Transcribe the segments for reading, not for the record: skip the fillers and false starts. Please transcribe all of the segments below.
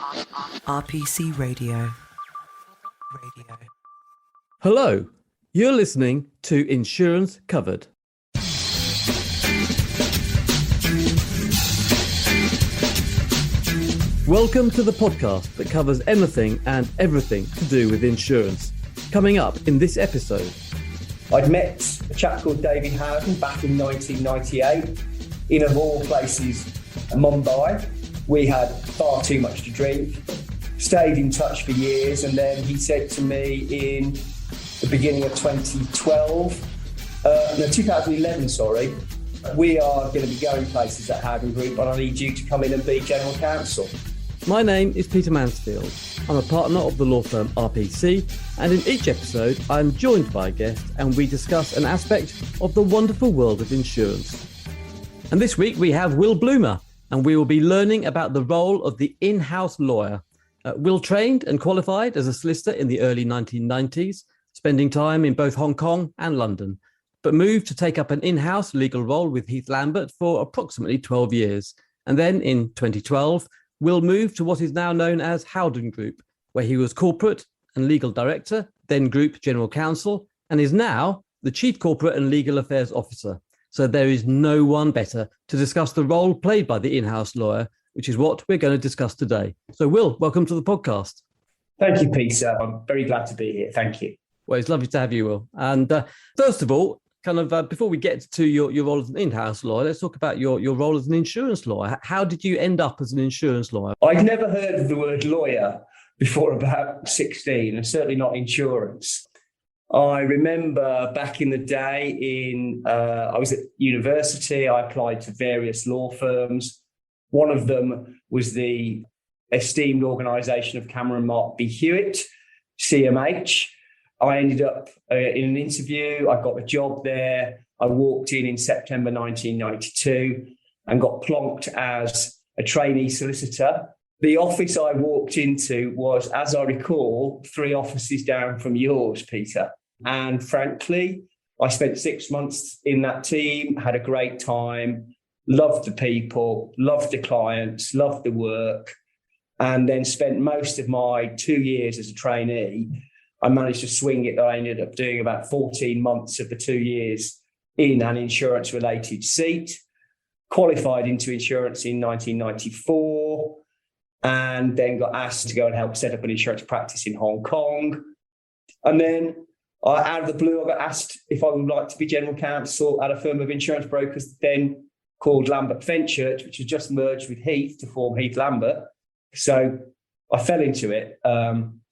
RPC Radio. Hello, you're listening to Insurance Covered. Welcome to the podcast that covers anything and everything to do with insurance. Coming up in this episode. I'd met a chap called David Howden back in 1998 in, of all places, Mumbai. We had far too much to drink, stayed in touch for years, and then he said to me in the beginning of 2011, we are going to be going places at Howden Group and I need you to come in and be General Counsel. My name is Peter Mansfield. I'm a partner of the law firm RPC, and in each episode I'm joined by a guest and we discuss an aspect of the wonderful world of insurance. And this week we have Will Bloomer, and we will be learning about the role of the in-house lawyer. Will trained and qualified as a solicitor in the early 1990s, spending time in both Hong Kong and London, but moved to take up an in-house legal role with Heath Lambert for approximately 12 years. And then in 2012, Will moved to what is now known as Howden Group, where he was corporate and legal director, then group general counsel, and is now the chief corporate and legal affairs officer. So there is no one better to discuss the role played by the in-house lawyer, which is what we're going to discuss today. So Will, welcome to the podcast. Thank you, Peter. I'm very glad to be here. Thank you. Well, it's lovely to have you, Will. And first of all, before we get to your role as an in-house lawyer, let's talk about your role as an insurance lawyer. How did you end up as an insurance lawyer? I'd never heard of the word lawyer before about 16, and certainly not insurance. I remember back in the day I was at university, I applied to various law firms. One of them was the esteemed organisation of Cameron Mark B. Hewitt, CMH. I ended up in an interview. I got a job there. I walked in September 1992 and got plonked as a trainee solicitor. The office I walked into was, as I recall, 3 offices down from yours, Peter. And frankly, I spent 6 months in that team, had a great time, loved the people, loved the clients, loved the work, and then spent most of my 2 years as a trainee. I managed to swing it that I ended up doing about 14 months of the 2 years in an insurance-related seat, qualified into insurance in 1994, and then got asked to go and help set up an insurance practice in Hong Kong. And then out of the blue, I got asked if I would like to be general counsel at a firm of insurance brokers then called Lambert Fenchurch, which had just merged with Heath to form Heath Lambert. So I fell into it.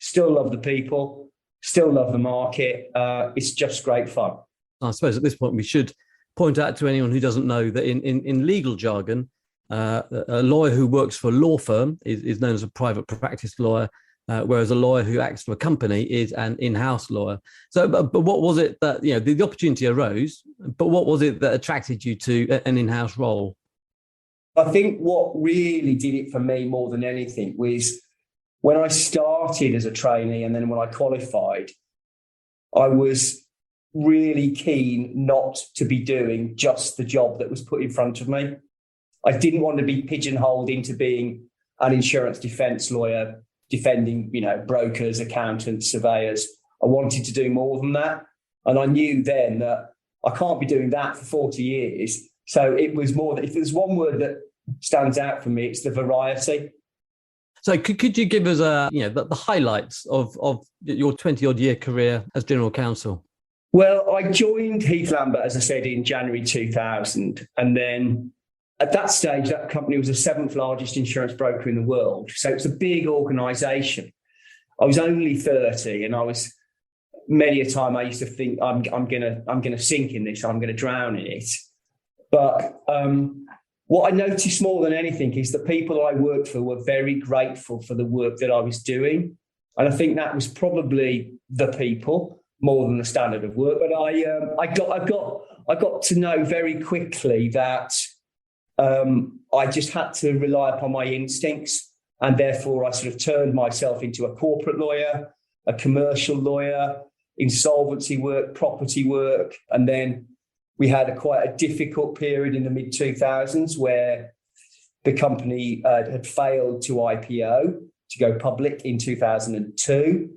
Still love the people, still love the market. It's just great fun. I suppose at this point we should point out to anyone who doesn't know that in legal jargon, a lawyer who works for a law firm is known as a private practice lawyer, whereas a lawyer who acts for a company is an in-house lawyer. So, but what was it that, the opportunity arose, but what was it that attracted you to an in-house role? I think what really did it for me more than anything was when I started as a trainee and then when I qualified, I was really keen not to be doing just the job that was put in front of me. I didn't want to be pigeonholed into being an insurance defence lawyer, defending, brokers, accountants, surveyors. I wanted to do more than that. And I knew then that I can't be doing that for 40 years. So it was more that if there's one word that stands out for me, it's the variety. So could you give us the highlights of your 20-odd year career as general counsel? Well, I joined Heath Lambert, as I said, in January 2000. And then at that stage, that company was the 7th largest insurance broker in the world. So it's a big organisation. I was only 30, and many a time I used to think I'm gonna sink in this, I'm gonna drown in it. But what I noticed more than anything is the people I worked for were very grateful for the work that I was doing, and I think that was probably the people more than the standard of work. But I got to know very quickly that I just had to rely upon my instincts, and therefore I sort of turned myself into a corporate lawyer, a commercial lawyer, insolvency work, property work, and then we had quite a difficult period in the mid-2000s where the company had failed to IPO. to go public in 2002.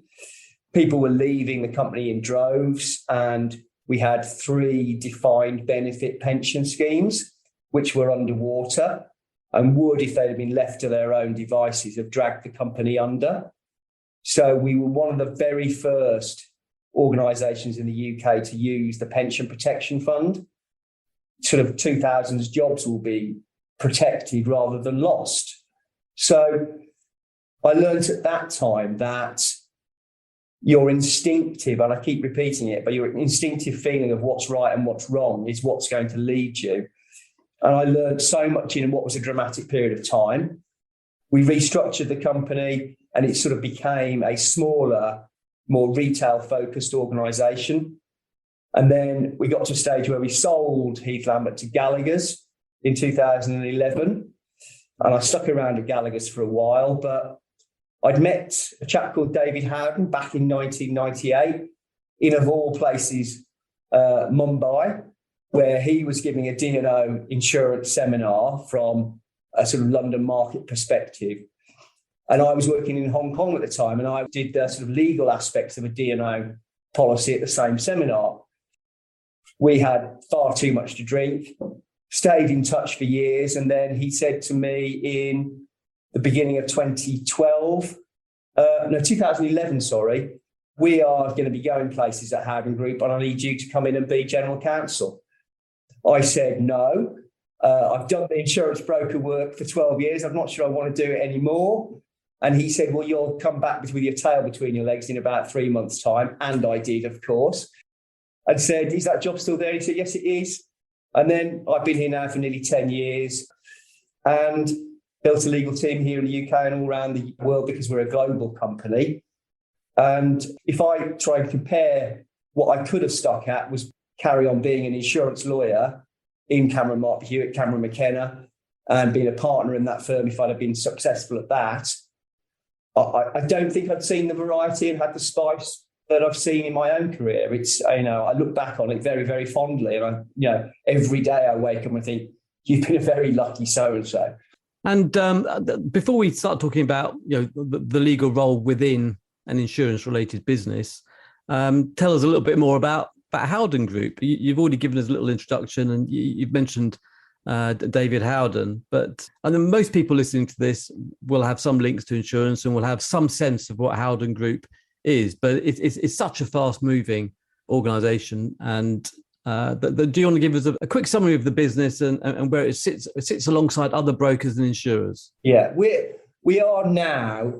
People were leaving the company in droves, and we had 3 defined benefit pension schemes, which were underwater and would, if they'd have been left to their own devices, have dragged the company under. So we were one of the very first organisations in the UK to use the Pension Protection Fund. Sort of 2000s jobs will be protected rather than lost. So I learned at that time that your instinctive, and I keep repeating it, but your instinctive feeling of what's right and what's wrong is what's going to lead you. And I learned so much in what was a dramatic period of time. We restructured the company and it sort of became a smaller, more retail-focused organisation. And then we got to a stage where we sold Heath Lambert to Gallagher's in 2011. And I stuck around at Gallagher's for a while, but I'd met a chap called David Howden back in 1998 in, of all places, Mumbai, where he was giving a D&O insurance seminar from a sort of London market perspective. And I was working in Hong Kong at the time, and I did the sort of legal aspects of a D&O policy at the same seminar. We had far too much to drink, stayed in touch for years, and then he said to me in the beginning of 2011, we are going to be going places at Howden Group, and I need you to come in and be general counsel. I said, no, I've done the insurance broker work for 12 years. I'm not sure I want to do it anymore. And he said, well, you'll come back with your tail between your legs in about 3 months' time. And I did, of course. And said, is that job still there? He said, yes, it is. And then I've been here now for nearly 10 years and built a legal team here in the UK and all around the world because we're a global company. And if I try and compare what I could have stuck at was carry on being an insurance lawyer in Cameron Mark Hewitt, Cameron McKenna, and being a partner in that firm if I'd have been successful at that. I don't think I'd seen the variety and had the spice that I've seen in my own career. It's, I look back on it very, very fondly. And every day I wake up and think, you've been a very lucky so-and-so. And before we start talking about, the legal role within an insurance-related business, tell us a little bit more about Howden Group. You've already given us a little introduction, and you've mentioned David Howden, but most people listening to this will have some links to insurance and will have some sense of what Howden Group is, but it's such a fast-moving organisation. And do you want to give us a quick summary of the business and where it sits alongside other brokers and insurers? Yeah, we are now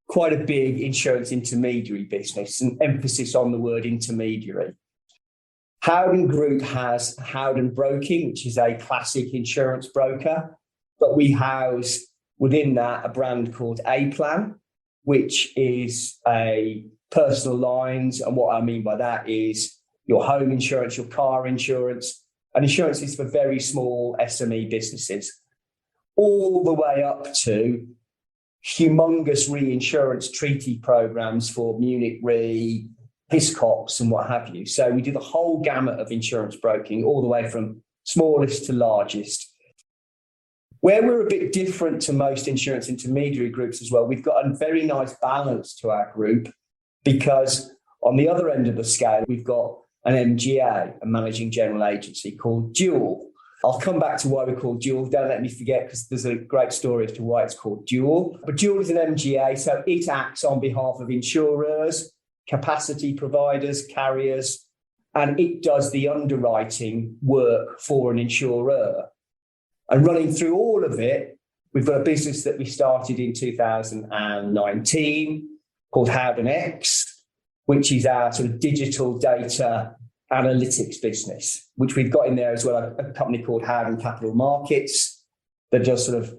quite a big insurance intermediary business, an emphasis on the word intermediary. Howden Group has Howden Broking, which is a classic insurance broker, but we house within that a brand called A-Plan, which is a personal lines. And what I mean by that is your home insurance, your car insurance, and insurance is for very small SME businesses, all the way up to humongous reinsurance treaty programs for Munich Re, Hiscox and what have you. So we do the whole gamut of insurance broking, all the way from smallest to largest. Where we're a bit different to most insurance intermediary groups as well, we've got a very nice balance to our group, because on the other end of the scale, we've got an MGA, a managing general agency called Dual. I'll come back to why we're called Dual. Don't let me forget, because there's a great story as to why it's called Dual. But Dual is an MGA, so it acts on behalf of insurers, capacity providers, carriers, and it does the underwriting work for an insurer. And running through all of it, we've got a business that we started in 2019 called Howden X, which is our sort of digital data analytics business, which we've got in there as well, a company called Howden Capital Markets that does sort of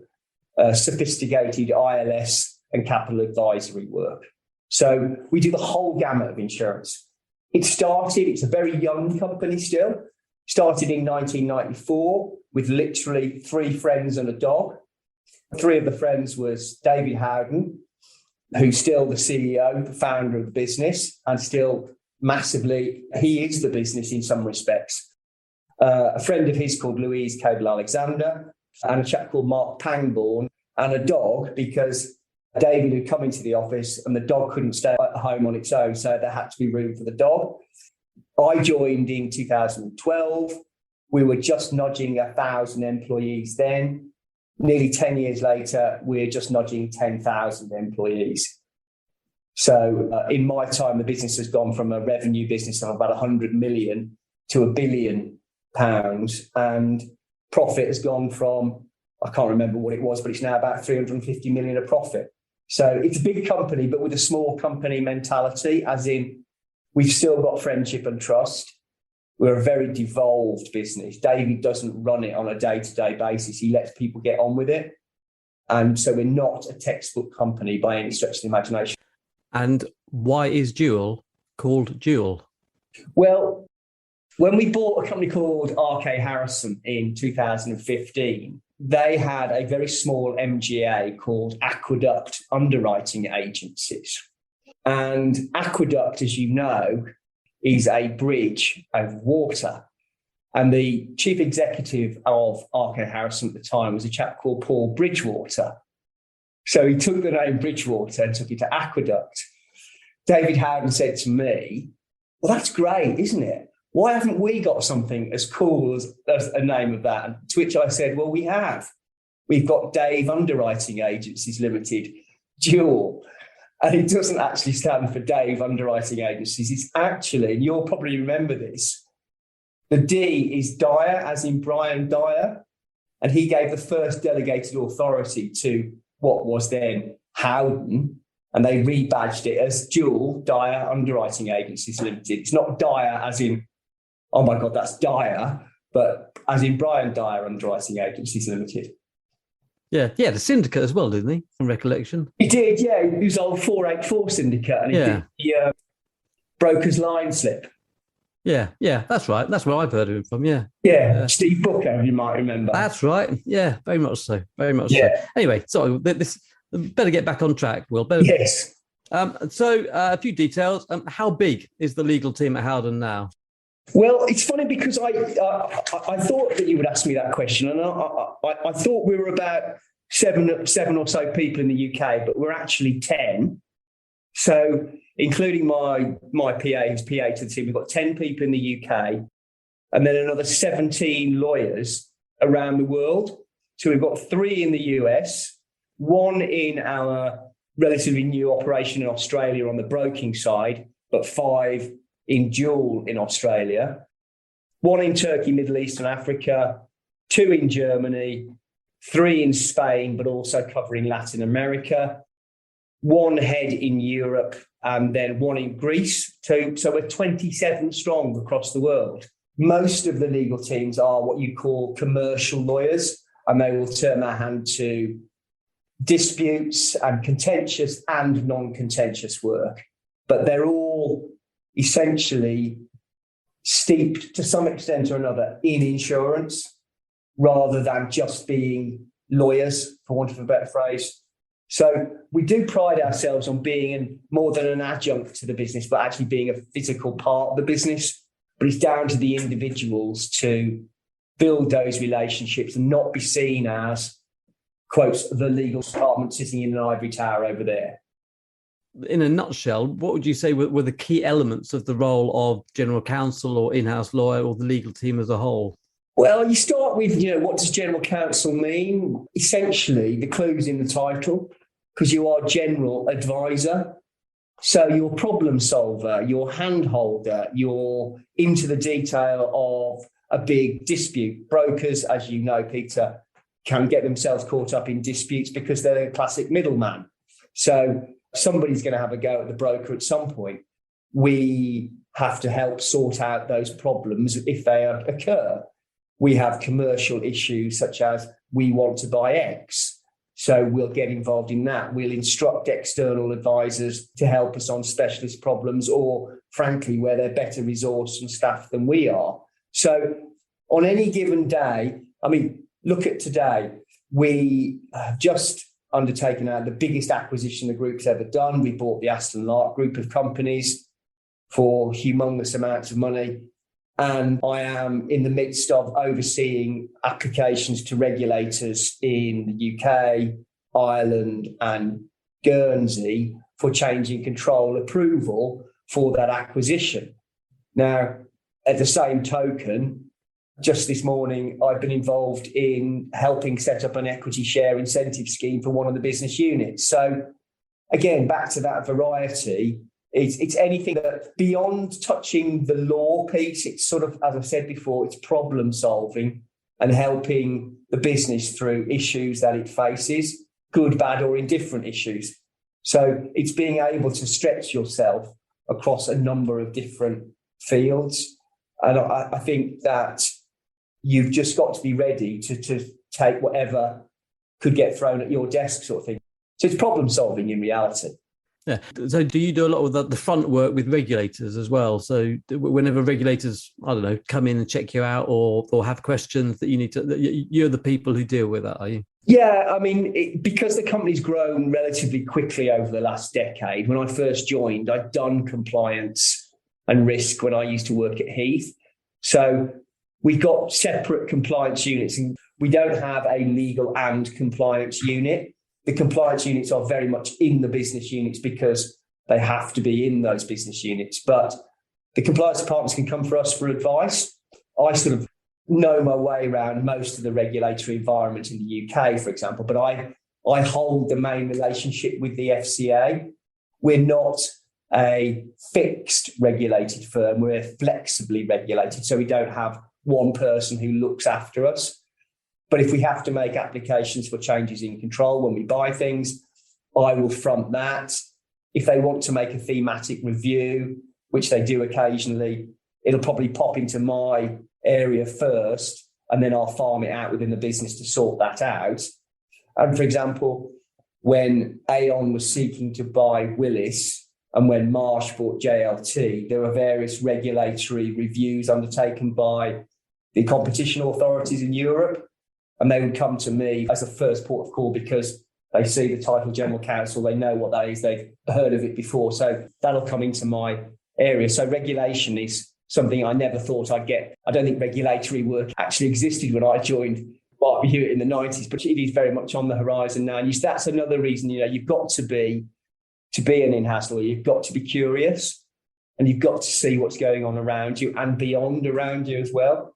sophisticated ILS and capital advisory work. So we do the whole gamut of insurance. It's a very young company still, started in 1994 with literally 3 friends and a dog. 3 of the friends was David Howden, who's still the CEO, the founder of the business, and still massively, he is the business in some respects. A friend of his called Louise Cable Alexander, and a chap called Mark Pangborn, and a dog, because David had come into the office and the dog couldn't stay at home on its own, so there had to be room for the dog. I joined in 2012. We were just nudging 1,000 employees then. Nearly 10 years later, we're just nudging 10,000 employees. So in my time, the business has gone from a revenue business of about 100 million to £1 billion, and profit has gone from, I can't remember what it was, but it's now about 350 million of profit. So it's a big company, but with a small company mentality, as in we've still got friendship and trust. We're a very devolved business. David doesn't run it on a day-to-day basis. He lets people get on with it. And so we're not a textbook company by any stretch of the imagination. And why is Dual called Dual? Well, when we bought a company called RK Harrison in 2015, they had a very small MGA called Aqueduct Underwriting Agencies. And Aqueduct, as you know, is a bridge of water. And the chief executive of RK Harrison at the time was a chap called Paul Bridgewater. So he took the name Bridgewater and took it to Aqueduct. David Howden said to me, well, that's great, isn't it? Why haven't we got something as cool as a name of that? And to which I said, well, we have. We've got Dave Underwriting Agencies Limited, Dual. And it doesn't actually stand for Dave Underwriting Agencies. It's actually, and you'll probably remember this, the D is Dyer, as in Brian Dyer. And he gave the first delegated authority to what was then Howden. And they rebadged it as Dual Dyer Underwriting Agencies Limited. It's not Dyer as in, oh my God, that's Dyer, but as in Brian Dyer Underwriting Agencies Limited. Yeah, the Syndicate as well, didn't he? From recollection. He did, yeah. He was old 484 Syndicate, and he did the broker's line slip. Yeah, that's right. That's where I've heard of him from, yeah. Yeah, Steve Booker, you might remember. That's right. Yeah, very much so. Very much so. Anyway, sorry, this better get back on track, Will. Yes. So a few details. How big is the legal team at Howden now? Well, it's funny because I thought that you would ask me that question, and I thought we were about seven or so people in the UK, but we're actually 10. So including my PA, who's PA to the team, we've got 10 people in the UK, and then another 17 lawyers around the world. So we've got 3 in the US, 1 in our relatively new operation in Australia on the broking side, but 5 in Dual in Australia, 1 in Turkey, Middle East and Africa, 2 in Germany, 3 in Spain, but also covering Latin America, 1 head in Europe, and then 1 in Greece. So we're 27 strong across the world. Most of the legal teams are what you call commercial lawyers, and they will turn their hand to disputes and contentious and non-contentious work. But they're all essentially steeped to some extent or another in insurance rather than just being lawyers, for want of a better phrase. So we do pride ourselves on being more than an adjunct to the business, but actually being a physical part of the business. But it's down to the individuals to build those relationships and not be seen as, quotes, the legal department sitting in an ivory tower over there. In a nutshell, what would you say were the key elements of the role of general counsel or in-house lawyer or the legal team as a whole? Well, you start with, what does general counsel mean? Essentially, the clue's in the title, because you are general advisor. So you're problem solver, you're hand holder, you're into the detail of a big dispute. Brokers, as you know, Peter, can get themselves caught up in disputes because they're a classic middleman. So somebody's going to have a go at the broker at some point. We have to help sort out those problems if they occur. We have commercial issues such as we want to buy X. So we'll get involved in that. We'll instruct external advisors to help us on specialist problems or, frankly, where they're better resourced and staffed than we are. So on any given day, look at today. We have just undertaken the biggest acquisition the group's ever done. We bought the Aston Lark group of companies for humongous amounts of money. And I am in the midst of overseeing applications to regulators in the UK, Ireland, and Guernsey for change in control approval for that acquisition. Now, at the same token, just this morning, I've been involved in helping set up an equity share incentive scheme for one of the business units. So again, back to that variety, it's anything that beyond touching the law piece, it's sort of, as I said before, it's problem solving and helping the business through issues that it faces, good, bad, or indifferent issues. So it's being able to stretch yourself across a number of different fields. And I think that you've just got to be ready to take whatever could get thrown at your desk sort of thing. So it's problem solving in reality. Yeah. So do you do a lot of the front work with regulators as well? So whenever regulators, I don't know, come in and check you out or have questions that you need to, you're the people who deal with that, are you? Yeah, I mean, because the company's grown relatively quickly over the last decade, when I first joined, I'd done compliance and risk when I used to work at Heath. So we've got separate compliance units and we don't have a legal and compliance unit. The compliance units are very much in the business units because they have to be in those business units. But the compliance departments can come for us for advice. I sort of know my way around most of the regulatory environment in the UK, for example, but I hold the main relationship with the FCA. We're not a fixed regulated firm. We're flexibly regulated. So we don't have one person who looks after us. But if we have to make applications for changes in control when we buy things, I will front that. If they want to make a thematic review, which they do occasionally, it'll probably pop into my area first, and then I'll farm it out within the business to sort that out. And for example, when Aon was seeking to buy Willis and when Marsh bought JLT, there were various regulatory reviews undertaken by the competition authorities in Europe. And they would come to me as a first port of call because they see the title General Counsel, they know what that is, they've heard of it before. So that'll come into my area. So regulation is something I never thought I'd get. I don't think regulatory work actually existed when I joined Bartleby Hewitt in the 90s, but it is very much on the horizon now. And that's another reason, you've got to be an in-house lawyer, you've got to be curious and you've got to see what's going on around you and beyond around you as well.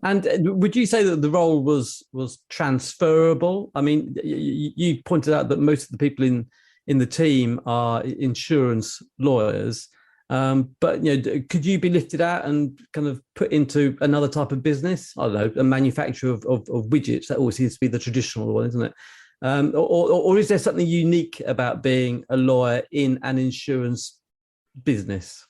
And would you say that the role was transferable? I mean, you pointed out that most of the people in the team are insurance lawyers, but could you be lifted out and kind of put into another type of business? I don't know, a manufacturer of widgets. That always seems to be the traditional one, isn't it? Or is there something unique about being a lawyer in an insurance business?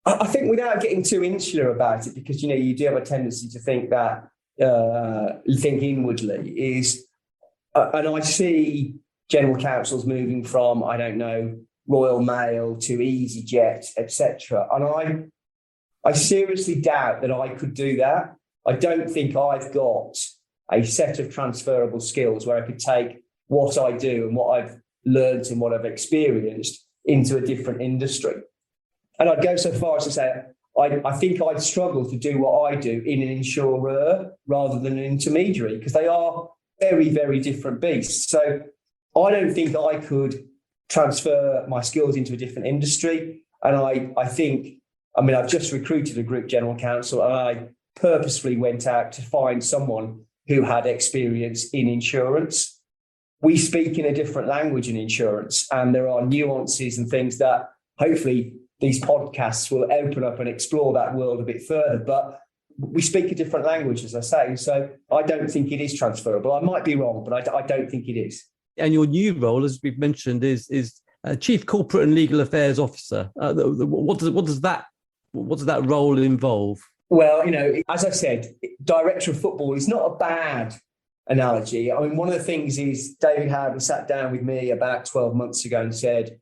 I think without getting too insular about it, because, you do have a tendency to think that, think inwardly is, and I see general counsels moving from, I don't know, Royal Mail to EasyJet, etc. And I seriously doubt that I could do that. I don't think I've got a set of transferable skills where I could take what I do and what I've learned and what I've experienced into a different industry. And I'd go so far as to say, I think I'd struggle to do what I do in an insurer rather than an intermediary, because they are very, very different beasts. So I don't think I could transfer my skills into a different industry. And I think, I've just recruited a group general counsel and I purposefully went out to find someone who had experience in insurance. We speak in a different language in insurance, and there are nuances and things that hopefully these podcasts will open up and explore that world a bit further. But we speak a different language, as I say. So I don't think it is transferable. I might be wrong, but I don't think it is. And your new role, as we've mentioned, is Chief Corporate and Legal Affairs Officer. What does that role involve? Well, as I said, Director of Football is not a bad analogy. One of the things is David Howden sat down with me about 12 months ago and said,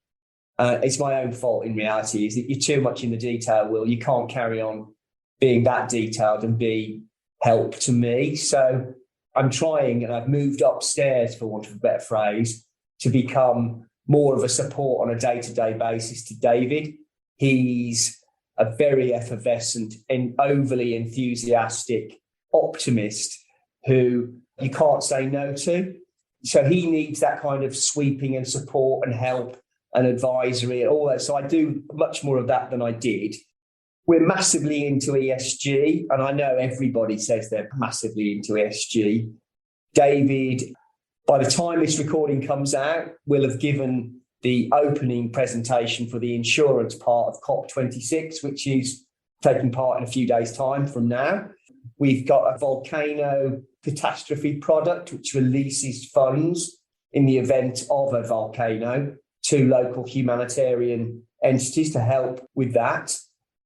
it's my own fault in reality, is that you're too much in the detail, Will. You can't carry on being that detailed and be help to me. So I'm trying, and I've moved upstairs, for want of a better phrase, to become more of a support on a day-to-day basis to David. He's a very effervescent and overly enthusiastic optimist who you can't say no to. So he needs that kind of sweeping and support and help and advisory and all that. So I do much more of that than I did. We're massively into ESG, and I know everybody says they're massively into ESG. David, by the time this recording comes out, will have given the opening presentation for the insurance part of COP26, which is taking part in a few days' time from now. We've got a volcano catastrophe product, which releases funds in the event of a volcano to local humanitarian entities to help with that.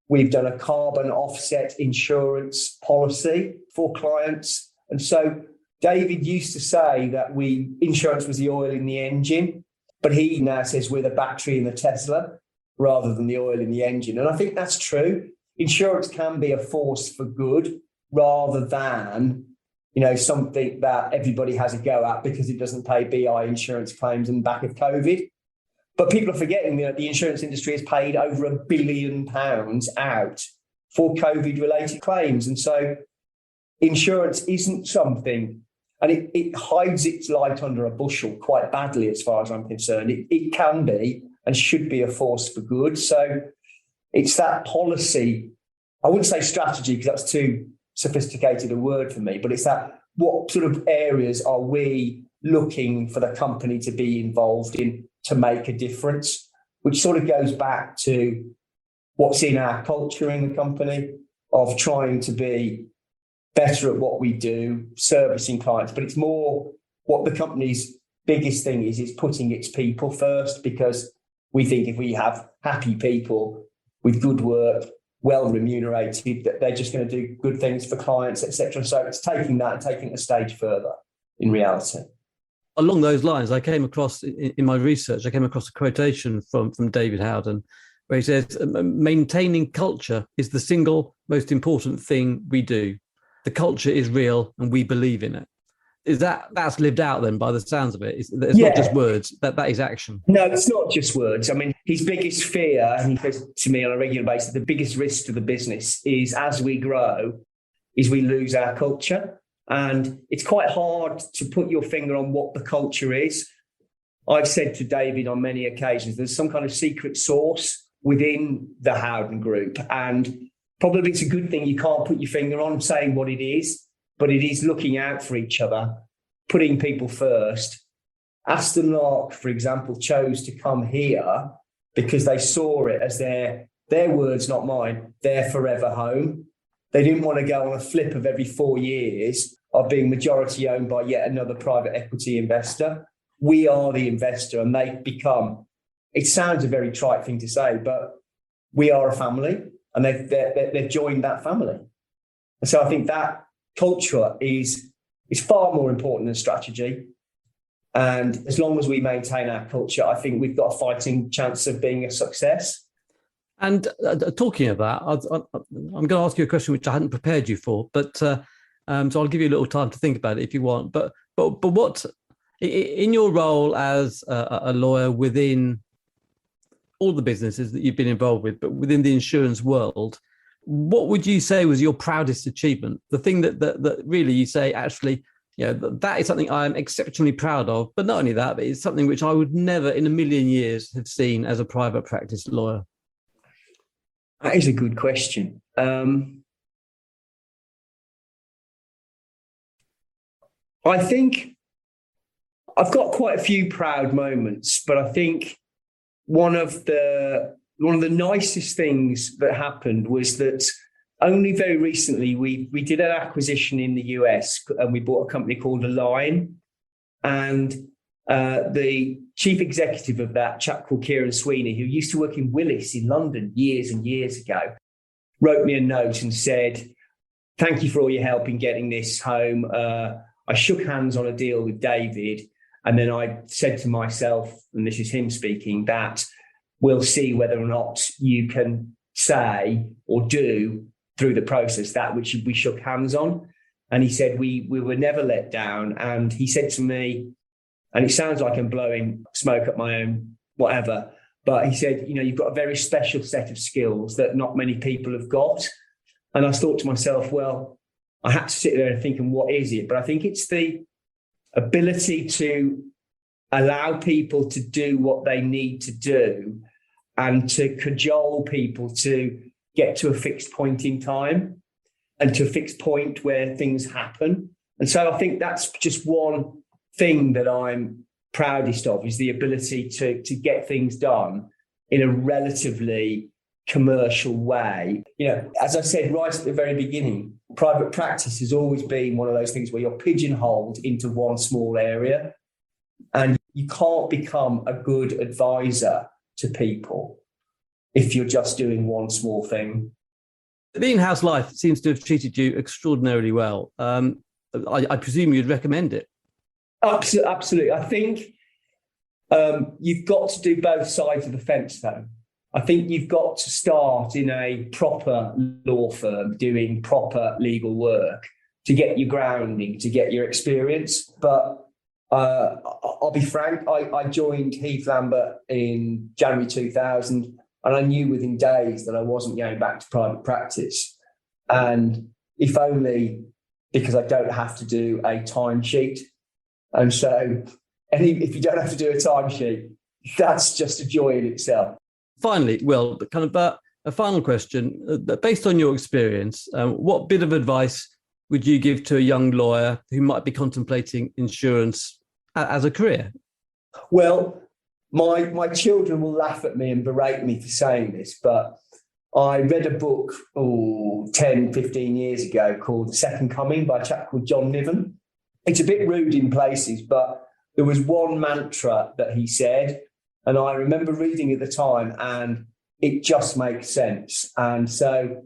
We've done a carbon offset insurance policy for clients. And so David used to say that insurance was the oil in the engine, but he now says we're the battery in the Tesla rather than the oil in the engine. And I think that's true. Insurance can be a force for good rather than, something that everybody has a go at because it doesn't pay BI insurance claims in the back of COVID. But people are forgetting that the insurance industry has paid over £1 billion out for COVID-related claims. And so insurance isn't something, and it hides its light under a bushel quite badly as far as I'm concerned. It can be and should be a force for good. So it's that policy, I wouldn't say strategy because that's too sophisticated a word for me, but it's that what sort of areas are we looking for the company to be involved in to make a difference, which sort of goes back to what's in our culture in the company of trying to be better at what we do, servicing clients. But it's more what the company's biggest thing is putting its people first, because we think if we have happy people with good work, well remunerated, that they're just going to do good things for clients, etc. So it's taking that and taking it a stage further in reality. Along those lines, I came across, in my research, a quotation from David Howden, where he says, maintaining culture is the single most important thing we do. The culture is real and we believe in it. That's lived out then by the sounds of it? It's not just words, that is action. No, it's not just words. I mean, his biggest fear, and he says to me on a regular basis, the biggest risk to the business is as we grow, is we lose our culture. And it's quite hard to put your finger on what the culture is. I've said to David on many occasions, there's some kind of secret sauce within the Howden Group. And probably it's a good thing you can't put your finger on saying what it is, but it is looking out for each other, putting people first. Aston Lark, for example, chose to come here because they saw it as their words, not mine, their forever home. They didn't want to go on a flip of every 4 years of being majority owned by yet another private equity investor. We are the investor, and they've become, it sounds a very trite thing to say, but we are a family, and they've joined that family. And so I think that culture is far more important than strategy. And as long as we maintain our culture, I think we've got a fighting chance of being a success. And talking of that, I'm going to ask you a question which I hadn't prepared you for, but so I'll give you a little time to think about it if you want. But what, in your role as a lawyer within all the businesses that you've been involved with, but within the insurance world, what would you say was your proudest achievement? The thing that really you say, actually, that is something I am exceptionally proud of. But not only that, but it's something which I would never in a million years have seen as a private practice lawyer. That is a good question. I think I've got quite a few proud moments, but I think one of the nicest things that happened was that only very recently we did an acquisition in the US, and we bought a company called Align, and the chief executive of that, chap called Kieran Sweeney, who used to work in Willis in London years and years ago, wrote me a note and said, "Thank you for all your help in getting this home. I shook hands on a deal with David, and then I said to myself," and this is him speaking, "that we'll see whether or not you can say or do through the process that which we shook hands on." And he said, we were never let down. And he said to me, and it sounds like I'm blowing smoke up my own whatever, but he said, "You've got a very special set of skills that not many people have got." And I thought to myself, well, I had to sit there and think, and what is it? But I think it's the ability to allow people to do what they need to do and to cajole people to get to a fixed point in time and to a fixed point where things happen. And so I think that's just one thing that I'm proudest of, is the ability to get things done in a relatively commercial way. As I said right at the very beginning, private practice has always been one of those things where you're pigeonholed into one small area, and you can't become a good advisor to people if you're just doing one small thing. The in-house life seems to have treated you extraordinarily well. I presume you'd recommend it. Absolutely. I think you've got to do both sides of the fence, though. I think you've got to start in a proper law firm doing proper legal work to get your grounding, to get your experience. But I'll be frank, I joined Heath Lambert in January 2000, and I knew within days that I wasn't going back to private practice. And if only because I don't have to do a timesheet. And so if you don't have to do a timesheet, that's just a joy in itself. Finally, Will, kind of a final question. Based on your experience, what bit of advice would you give to a young lawyer who might be contemplating insurance as a career? Well, my children will laugh at me and berate me for saying this, but I read a book 10, 15 years ago called The Second Coming by a chap called John Niven. It's a bit rude in places, but there was one mantra that he said, and I remember reading at the time, and it just makes sense. And so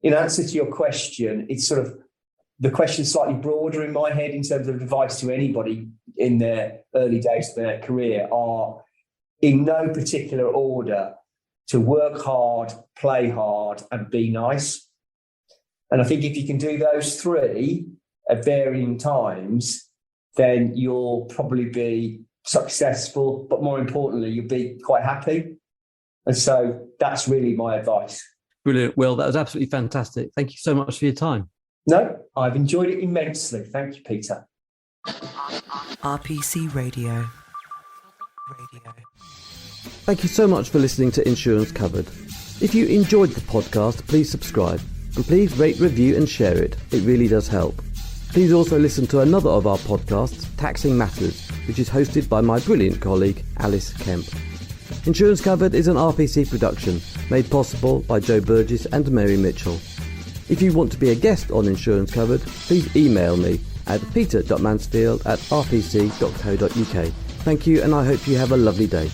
in answer to your question, it's sort of the question slightly broader in my head in terms of advice to anybody in their early days of their career are, in no particular order, to work hard, play hard, and be nice. And I think if you can do those three at varying times, then you'll probably be successful, but more importantly, you'll be quite happy. And so that's really my advice. Brilliant. Will, that was absolutely fantastic. Thank you so much for your time. No, I've enjoyed it immensely. Thank you, Peter. RPC Radio. Thank you so much for listening to Insurance Covered. If you enjoyed the podcast, please subscribe and please rate, review and share it. It really does help. Please also listen to another of our podcasts, Taxing Matters, which is hosted by my brilliant colleague, Alice Kemp. Insurance Covered is an RPC production made possible by Joe Burgess and Mary Mitchell. If you want to be a guest on Insurance Covered, please email me at peter.mansfield@rpc.co.uk. Thank you, and I hope you have a lovely day.